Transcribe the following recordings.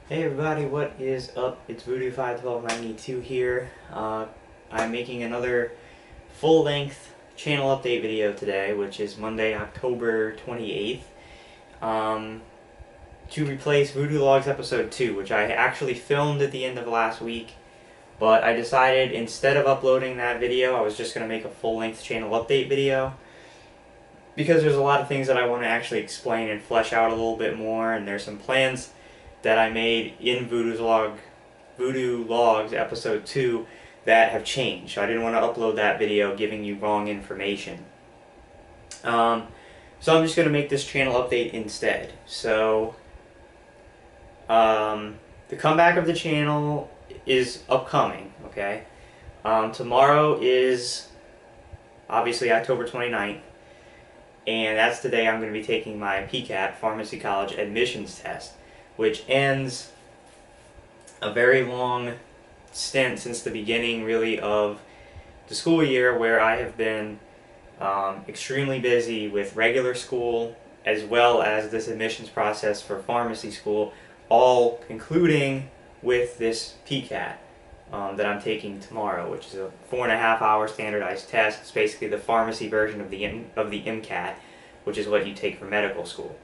Hey everybody, what is up? It's Voodoo51292 here. I'm making another full-length channel update video today, which is Monday, October 28th, to replace Voodoo Logs Episode 2, which I actually filmed at the end of last week, but I decided instead of uploading that video, I was just going to make a full-length channel update video, because there's a lot of things that I want to actually explain and flesh out a little bit more, and there's some plans that I made in Voodoo Logs Episode 2 that have changed. So I didn't want to upload that video giving you wrong information. So I'm just going to make this channel update instead. So the comeback of the channel is upcoming, okay? Tomorrow is obviously October 29th, and that's the day I'm going to be taking my PCAT, Pharmacy College Admissions Test, which ends a very long stint since the beginning, really, of the school year, where I have been extremely busy with regular school as well as this admissions process for pharmacy school, all concluding with this PCAT that I'm taking tomorrow, which is a 4.5-hour standardized test. It's basically the pharmacy version of the MCAT, which is what you take for medical school.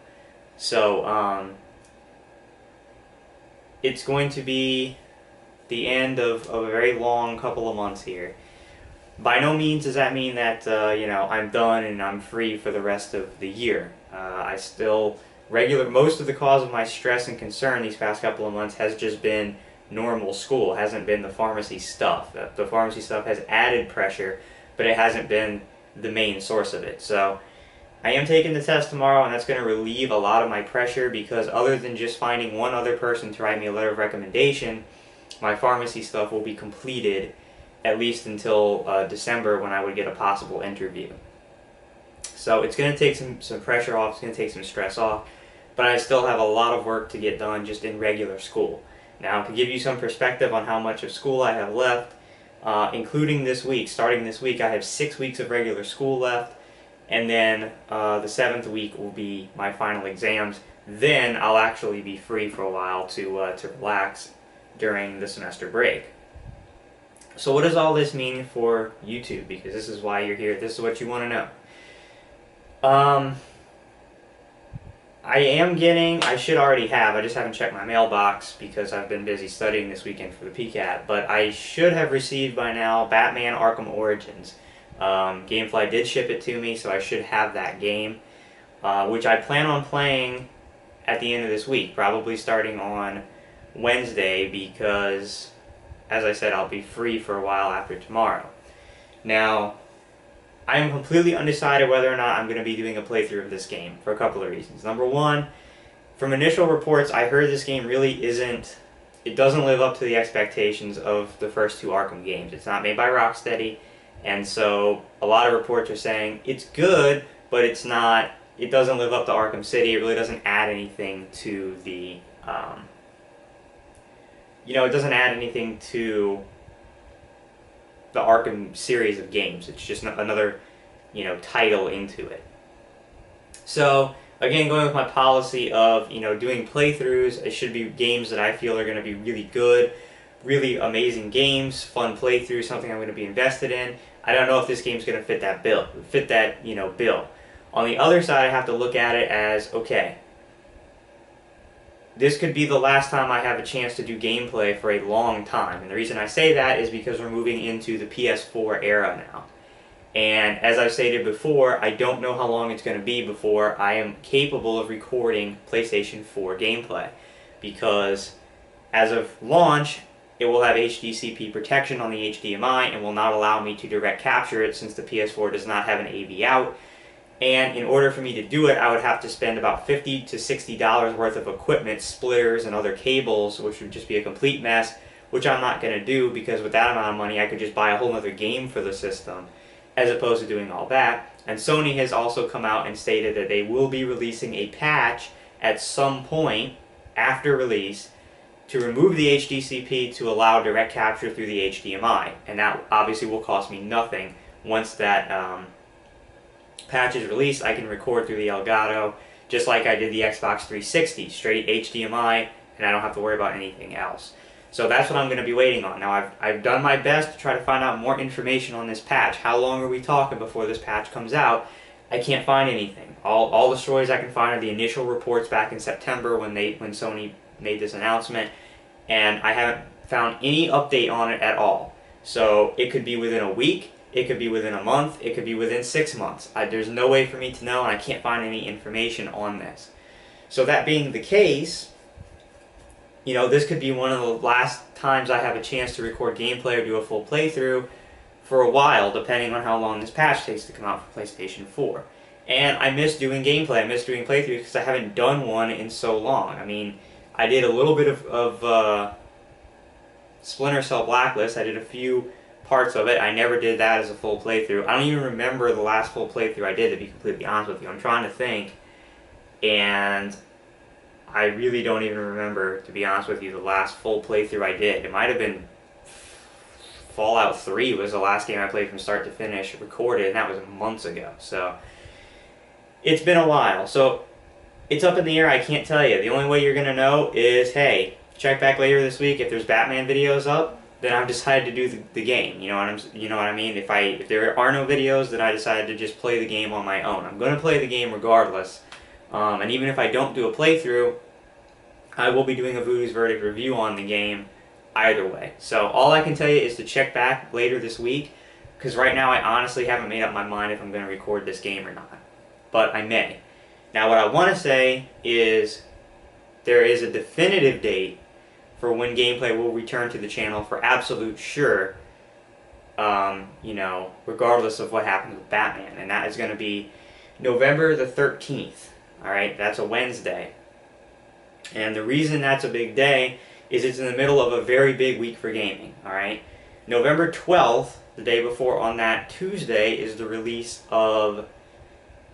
So it's going to be the end of a very long couple of months here. By no means does that mean that I'm done and I'm free for the rest of the year. I still most of the cause of my stress and concern these past couple of months has just been normal school. It hasn't been the pharmacy stuff. The pharmacy stuff has added pressure, but it hasn't been the main source of it. So I am taking the test tomorrow, and that's going to relieve a lot of my pressure, because other than just finding one other person to write me a letter of recommendation, my pharmacy stuff will be completed at least until December, when I would get a possible interview. So it's going to take some pressure off, it's going to take some stress off, but I still have a lot of work to get done just in regular school. Now, to give you some perspective on how much of school I have left, including this week, starting this week, I have 6 weeks of regular school left, and then the 7th week will be my final exams. Then I'll actually be free for a while to relax during the semester break. So what does all this mean for YouTube? Because this is why you're here. This is what you want to know. I should already have, I just haven't checked my mailbox because I've been busy studying this weekend for the PCAT, but I should have received by now Batman Arkham Origins. Gamefly did ship it to me, so I should have that game, which I plan on playing at the end of this week, probably starting on Wednesday, because, as I said, I'll be free for a while after tomorrow. Now, I am completely undecided whether or not I'm going to be doing a playthrough of this game for a couple of reasons. Number one, from initial reports, I heard this game really it doesn't live up to the expectations of the first two Arkham games. It's not made by Rocksteady, and so a lot of reports are saying it's good, but it doesn't live up to Arkham City. It really doesn't add anything to the, it doesn't add anything to the Arkham series of games. It's just another, title into it. So, again, going with my policy of, doing playthroughs, it should be games that I feel are going to be really good, really amazing games, fun playthroughs, something I'm going to be invested in. I don't know if this game's going to fit that bill. On the other side, I have to look at it as, okay, this could be the last time I have a chance to do gameplay for a long time. And the reason I say that is because we're moving into the PS4 era now. And as I've stated before, I don't know how long it's going to be before I am capable of recording PlayStation 4 gameplay. Because as of launch, it will have HDCP protection on the HDMI and will not allow me to direct capture it, since the PS4 does not have an AV out. And in order for me to do it, I would have to spend about $50 to $60 worth of equipment, splitters, and other cables, which would just be a complete mess, which I'm not going to do, because with that amount of money, I could just buy a whole other game for the system, as opposed to doing all that. And Sony has also come out and stated that they will be releasing a patch at some point after release to remove the HDCP to allow direct capture through the HDMI. And that obviously will cost me nothing. Once that patch is released, I can record through the Elgato, just like I did the Xbox 360, straight HDMI and I don't have to worry about anything else. So that's what I'm going to be waiting on. Now, I've done my best to try to find out more information on this patch. How long are we talking before this patch comes out? I can't find anything. All the stories I can find are the initial reports back in September when Sony made this announcement, and I haven't found any update on it at all. So it could be within a week, it could be within a month, it could be within 6 months. There's no way for me to know, and I can't find any information on this. So that being the case, you know, this could be one of the last times I have a chance to record gameplay or do a full playthrough for a while, depending on how long this patch takes to come out for PlayStation 4. And I miss doing gameplay, I miss doing playthroughs because I haven't done one in so long. I mean, I did a little bit of Splinter Cell Blacklist, I did a few parts of it. I never did that as a full playthrough. I don't even remember the last full playthrough I did, to be completely honest with you. I'm trying to think, and I really don't even remember, to be honest with you, the last full playthrough I did. It might have been Fallout 3 was the last game I played from start to finish, recorded, and that was months ago. So it's been a while. So it's up in the air, I can't tell you. The only way you're going to know is, hey, check back later this week. If there's Batman videos up, then I've decided to do the game. You know what I mean? If there are no videos, then I decided to just play the game on my own. I'm going to play the game regardless. And even if I don't do a playthrough, I will be doing a Voodoo's Verdict review on the game either way. So all I can tell you is to check back later this week, because right now I honestly haven't made up my mind if I'm going to record this game or not. But I may. Now what I want to say is there is a definitive date for when gameplay will return to the channel for absolute sure, you know, regardless of what happens with Batman. And that is going to be November the 13th. Alright, that's a Wednesday. And the reason that's a big day is it's in the middle of a very big week for gaming. Alright, November 12th, the day before, on that Tuesday, is the release of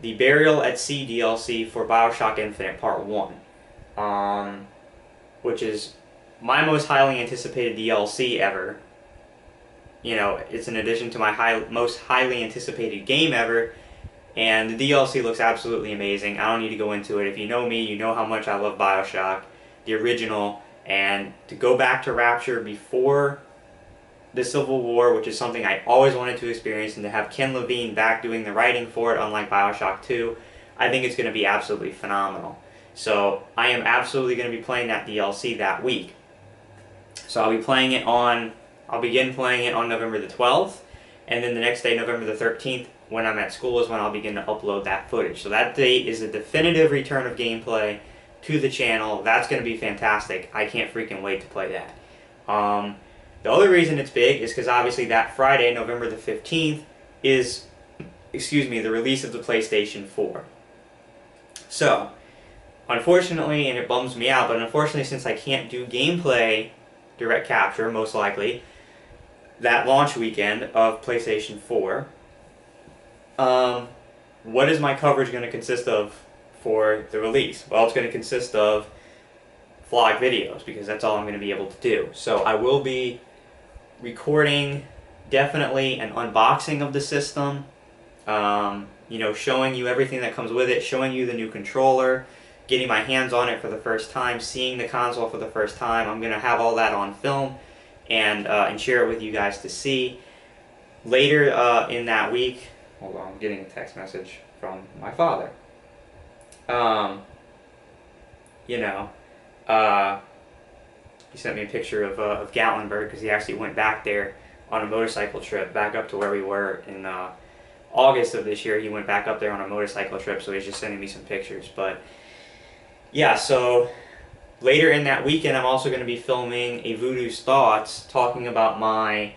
the Burial at Sea DLC for Bioshock Infinite Part 1. Which is my most highly anticipated DLC ever. You know, it's an addition to my most highly anticipated game ever. And the DLC looks absolutely amazing. I don't need to go into it. If you know me, you know how much I love Bioshock, the original. And to go back to Rapture before the Civil War, which is something I always wanted to experience, and to have Ken Levine back doing the writing for it, unlike Bioshock 2, I think it's going to be absolutely phenomenal. So I am absolutely going to be playing that DLC that week. So I'll begin playing it on November the 12th, and then the next day, November the 13th, when I'm at school, is when I'll begin to upload that footage. So that date is a definitive return of gameplay to the channel. That's going to be fantastic. I can't freaking wait to play that. The other reason it's big is because obviously that Friday, November the 15th, is, the release of the PlayStation 4. So, unfortunately, and it bums me out, but unfortunately since I can't do gameplay direct capture, most likely, that launch weekend of PlayStation 4, what is my coverage going to consist of for the release? Well, it's going to consist of vlog videos, because that's all I'm going to be able to do. So I will be recording definitely an unboxing of the system, you know, showing you everything that comes with it, showing you the new controller, getting my hands on it for the first time, seeing the console for the first time. I'm going to have all that on film and share it with you guys to see. Later in that week, hold on, I'm getting a text message from my father. You know, he sent me a picture of Gatlinburg, because he actually went back there on a motorcycle trip, back up to where we were in August of this year. He went back up there on a motorcycle trip, so he's just sending me some pictures. But yeah, so later in that weekend, I'm also going to be filming a Voodoo's Thoughts, talking about my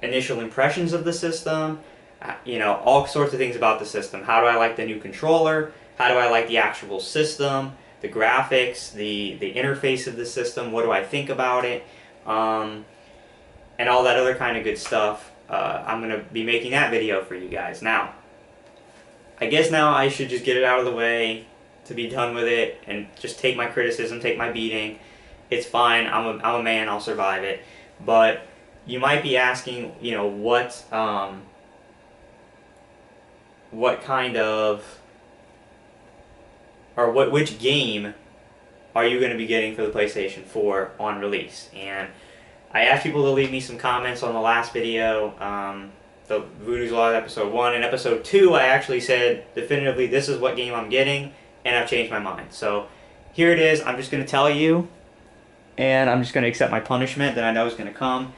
initial impressions of the system, you know, all sorts of things about the system. How do I like the new controller? How do I like the actual system? The graphics, the interface of the system, what do I think about it, and all that other kind of good stuff. I'm going to be making that video for you guys. Now, I guess now I should just get it out of the way to be done with it, and just take my criticism, take my beating. It's fine, I'm a man, I'll survive it. But you might be asking, you know, what kind of, or which game are you going to be getting for the PlayStation 4 on release? And I asked people to leave me some comments on the last video, the Voodoo's Law episode 1. And episode 2, I actually said definitively this is what game I'm getting, and I've changed my mind. So here it is. I'm just going to tell you, and I'm just going to accept my punishment that I know is going to come.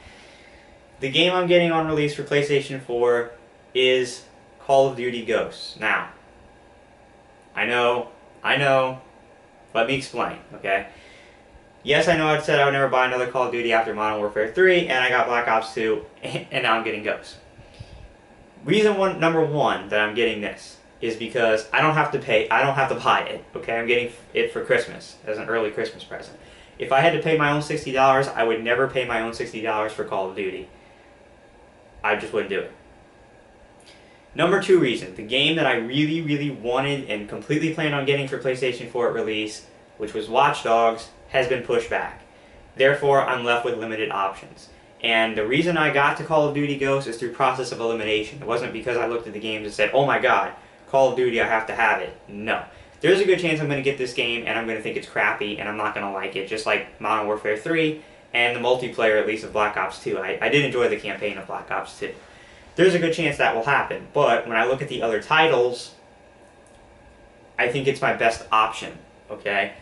The game I'm getting on release for PlayStation 4 is Call of Duty Ghosts. Now, I know, let me explain, okay? Yes, I know I said I would never buy another Call of Duty after Modern Warfare 3, and I got Black Ops 2, and now I'm getting Ghosts. Number one that I'm getting this is because I don't have to buy it, okay? I'm getting it for Christmas, as an early Christmas present. If I had to pay my own $60, I would never pay my own $60 for Call of Duty. I just wouldn't do it. Number 2 reason, the game that I really, really wanted and completely planned on getting for PlayStation 4 at release, which was Watch Dogs, has been pushed back. Therefore, I'm left with limited options. And the reason I got to Call of Duty Ghosts is through process of elimination. It wasn't because I looked at the games and said, oh my god, Call of Duty, I have to have it. No. There's a good chance I'm going to get this game and I'm going to think it's crappy and I'm not going to like it, just like Modern Warfare 3 and the multiplayer, at least, of Black Ops 2. I did enjoy the campaign of Black Ops 2. There's a good chance that will happen, but when I look at the other titles, I think it's my best option, okay?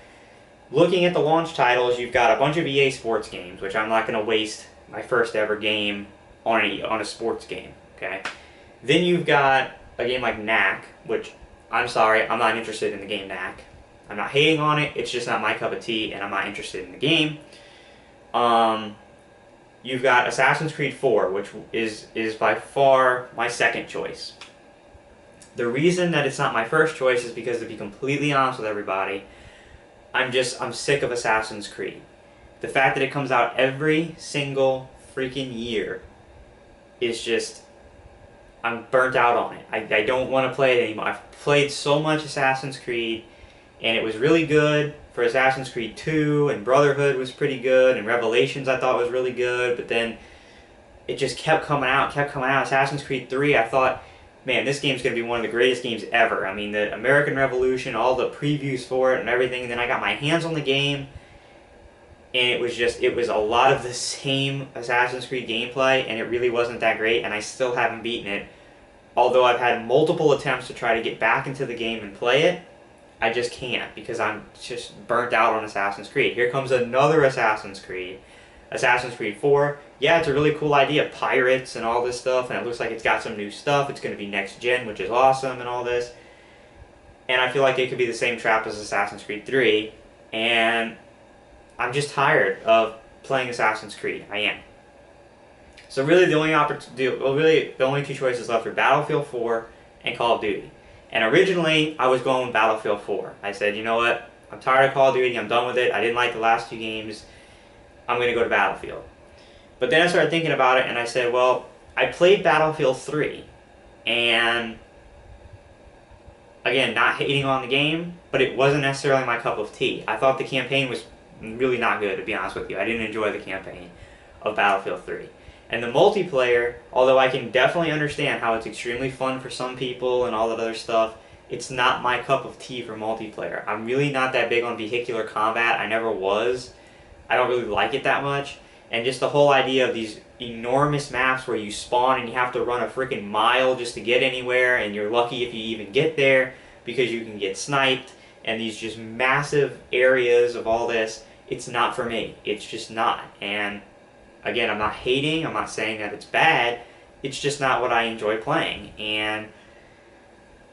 Looking at the launch titles, you've got a bunch of EA Sports games, which I'm not going to waste my first ever game on a sports game, okay? Then you've got a game like Knack, which, I'm sorry, I'm not interested in the game Knack. I'm not hating on it, it's just not my cup of tea, and I'm not interested in the game. You've got Assassin's Creed 4, which is by far my second choice. The reason that it's not my first choice is because, to be completely honest with everybody, I'm sick of Assassin's Creed. The fact that it comes out every single freaking year is just, I'm burnt out on it. I don't want to play it anymore. I've played so much Assassin's Creed, and it was really good for Assassin's Creed 2, and Brotherhood was pretty good, and Revelations I thought was really good, but then it just kept coming out. Assassin's Creed 3, I thought, man, this game's going to be one of the greatest games ever. I mean, the American Revolution, all the previews for it and everything, and then I got my hands on the game, and it was a lot of the same Assassin's Creed gameplay, and it really wasn't that great, and I still haven't beaten it. Although I've had multiple attempts to try to get back into the game and play it, I just can't, because I'm just burnt out on Assassin's Creed. Here comes another Assassin's Creed. Assassin's Creed 4. Yeah, it's a really cool idea, pirates and all this stuff, and it looks like it's got some new stuff. It's going to be next gen, which is awesome, and all this. And I feel like it could be the same trap as Assassin's Creed 3, and I'm just tired of playing Assassin's Creed. I am. So really, the only two choices left are Battlefield 4 and Call of Duty. And originally, I was going with Battlefield 4. I said, you know what? I'm tired of Call of Duty. I'm done with it. I didn't like the last 2 games. I'm going to go to Battlefield. But then I started thinking about it, and I said, well, I played Battlefield 3. And, again, not hating on the game, but it wasn't necessarily my cup of tea. I thought the campaign was really not good, to be honest with you. I didn't enjoy the campaign of Battlefield 3. And the multiplayer, although I can definitely understand how it's extremely fun for some people and all that other stuff, it's not my cup of tea for multiplayer. I'm really not that big on vehicular combat. I never was. I don't really like it that much. And just the whole idea of these enormous maps where you spawn and you have to run a freaking mile just to get anywhere, and you're lucky if you even get there because you can get sniped, and these just massive areas of all this, it's not for me. It's just not. And again, I'm not hating, I'm not saying that it's bad, it's just not what I enjoy playing. And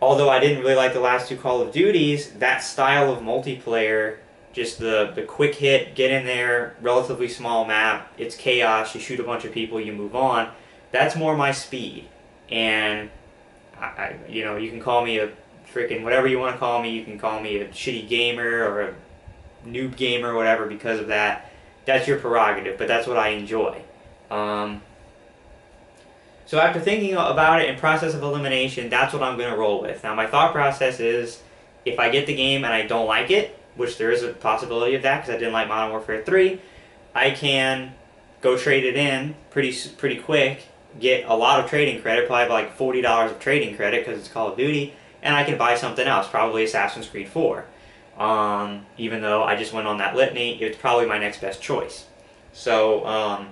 although I didn't really like the last 2 Call of Duties, that style of multiplayer, just the quick hit, get in there, relatively small map, it's chaos, you shoot a bunch of people, you move on, that's more my speed. And, you know, you can call me a freaking, whatever you want to call me, you can call me a shitty gamer or a noob gamer or whatever because of that. That's your prerogative, but that's what I enjoy. So after thinking about it in process of elimination, that's what I'm going to roll with. Now my thought process is, if I get the game and I don't like it, which there is a possibility of that because I didn't like Modern Warfare 3, I can go trade it in pretty quick, get a lot of trading credit, probably like $40 of trading credit because it's Call of Duty, and I can buy something else, probably Assassin's Creed 4. Even though I just went on that litany, it's probably my next best choice. So,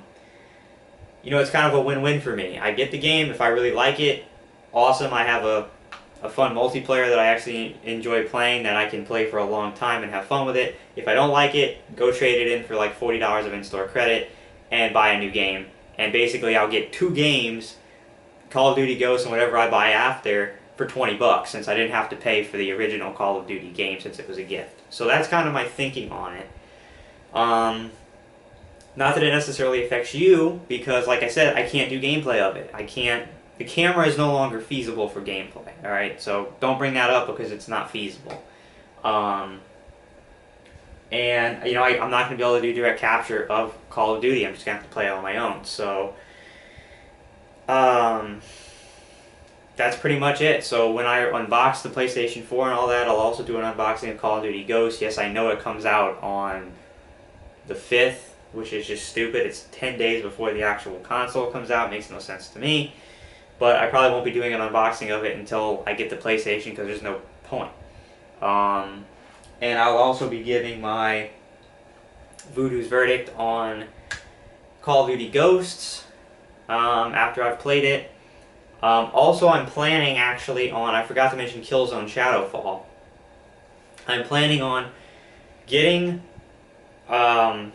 it's kind of a win-win for me. I get the game. If I really like it, awesome. I have a fun multiplayer that I actually enjoy playing that I can play for a long time and have fun with it. If I don't like it, go trade it in for like $40 of in-store credit and buy a new game. And basically I'll get 2 games, Call of Duty Ghosts and whatever I buy after, for $20 since I didn't have to pay for the original Call of Duty game since it was a gift. So that's kind of my thinking on it. Not that it necessarily affects you, because like I said, I can't do gameplay of it. The camera is no longer feasible for gameplay, alright? So don't bring that up because it's not feasible. And, I'm not going to be able to do direct capture of Call of Duty. I'm just going to have to play it on my own. So, that's pretty much it. So when I unbox the PlayStation 4 and all that, I'll also do an unboxing of Call of Duty Ghosts. Yes, I know it comes out on the 5th, which is just stupid. It's 10 days before the actual console comes out. It makes no sense to me. But I probably won't be doing an unboxing of it until I get the PlayStation because there's no point. And I'll also be giving my Voodoo's verdict on Call of Duty Ghosts after I've played it. Also, I'm planning actually on, I forgot to mention Killzone Shadowfall. I'm planning on getting Call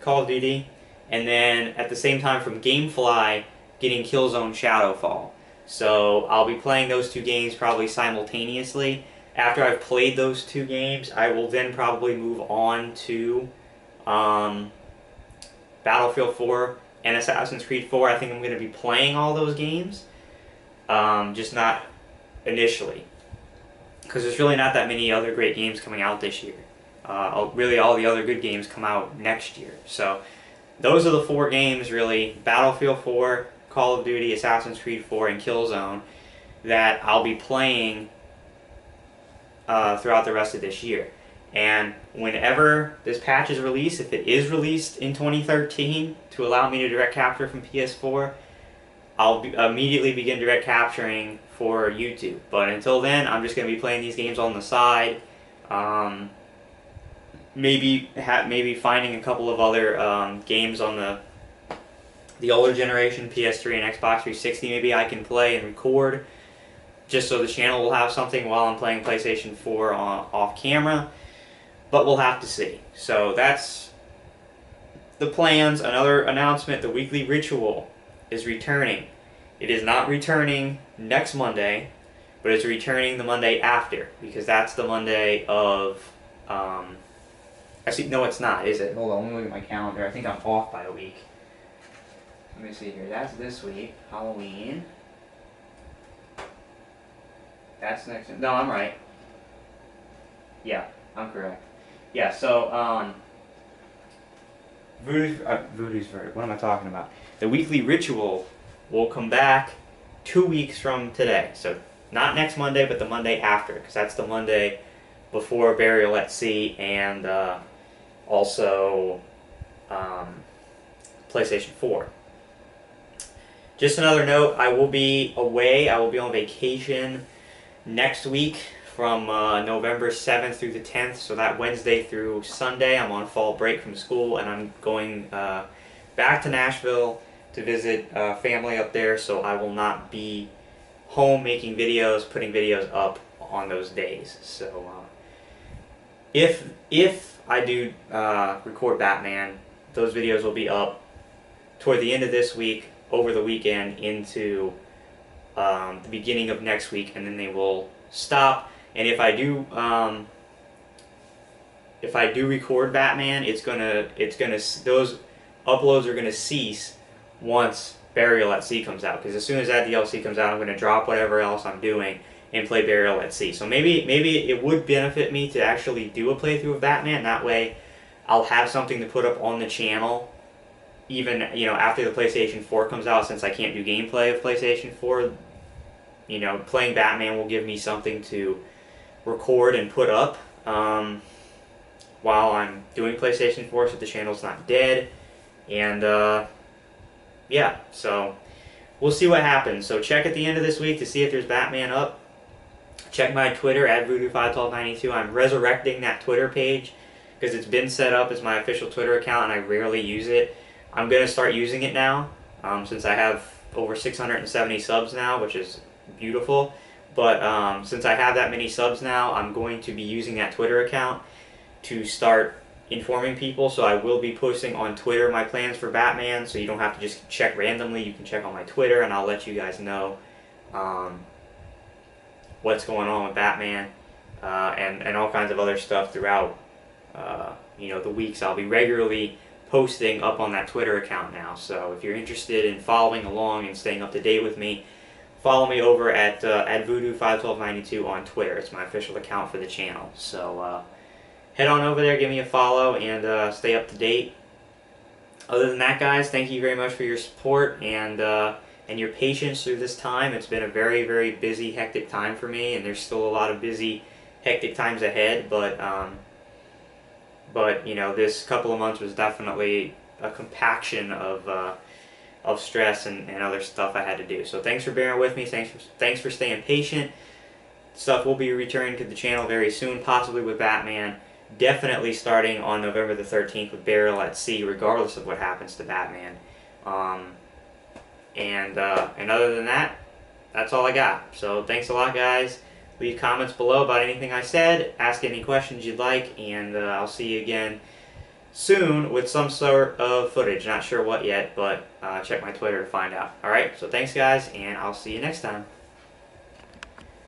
of Duty, and then at the same time from GameFly, getting Killzone Shadowfall. So I'll be playing those 2 games probably simultaneously. After I've played those 2 games, I will then probably move on to Battlefield 4 and Assassin's Creed 4. I think I'm going to be playing all those games, just not initially, because there's really not that many other great games coming out this year. Really, all the other good games come out next year. So those are the 4 games, really: Battlefield 4, Call of Duty, Assassin's Creed 4, and Killzone, that I'll be playing throughout the rest of this year. And whenever this patch is released, if it is released in 2013 to allow me to direct capture from PS4, I'll immediately begin direct capturing for YouTube. But until then, I'm just going to be playing these games on the side. Maybe finding a couple of other games on the older generation, PS3 and Xbox 360. Maybe I can play and record, just so the channel will have something while I'm playing PlayStation 4 off camera. But we'll have to see. So that's the plans. Another announcement: the Weekly Ritual is returning. It is not returning next Monday, but it's returning the Monday after, because that's the Monday of... Actually, no, it's not, is it? Hold on, let me look at my calendar. I think I'm off by a week. Let me see here. That's this week. Halloween. That's next... No, I'm right. Yeah, I'm correct. Yeah, so, Voodoo's verdict. What am I talking about? The Weekly Ritual will come back 2 weeks from today. So, not next Monday, but the Monday after, because that's the Monday before Burial at Sea and also PlayStation 4. Just another note, I will be away. I will be on vacation next week from November 7th through the 10th, so that Wednesday through Sunday I'm on fall break from school, and I'm going back to Nashville to visit family up there, so I will not be home making videos, putting videos up on those days. So if I do record Batman, those videos will be up toward the end of this week, over the weekend, into the beginning of next week, and then they will stop. And if I do record Batman, those uploads are gonna cease once Burial at Sea comes out. Because as soon as that DLC comes out, I'm gonna drop whatever else I'm doing and play Burial at Sea. So maybe it would benefit me to actually do a playthrough of Batman. That way, I'll have something to put up on the channel, even after the PlayStation 4 comes out. Since I can't do gameplay of PlayStation 4, playing Batman will give me something to record and put up while I'm doing PlayStation 4, so the channel's not dead. And yeah, so we'll see what happens. So check at the end of this week to see if there's Batman up. Check my Twitter at Voodoo51292. I'm resurrecting that Twitter page because it's been set up as my official Twitter account and I rarely use it. I'm going to start using it now since I have over 670 subs now, which is beautiful. But since I have that many subs now, I'm going to be using that Twitter account to start informing people. So I will be posting on Twitter my plans for Batman, so you don't have to just check randomly. You can check on my Twitter and I'll let you guys know what's going on with Batman and all kinds of other stuff throughout the weeks. I'll be regularly posting up on that Twitter account now. So if you're interested in following along and staying up to date with me, follow me over at Voodoo51292 on Twitter. It's my official account for the channel. So head on over there, give me a follow, and stay up to date. Other than that, guys, thank you very much for your support and your patience through this time. It's been a very, very busy, hectic time for me, and there's still a lot of busy, hectic times ahead. But this couple of months was definitely a compaction of stress and other stuff I had to do. So thanks for bearing with me. Thanks for staying patient. Stuff will be returning to the channel very soon, possibly with Batman. Definitely starting on November the 13th with Burial at Sea, regardless of what happens to Batman. And other than that, that's all I got. So thanks a lot, guys. Leave comments below about anything I said. Ask any questions you'd like, and I'll see you again soon with some sort of footage. Not sure what yet, but check my Twitter to find out. Alright, so thanks, guys, and I'll see you next time.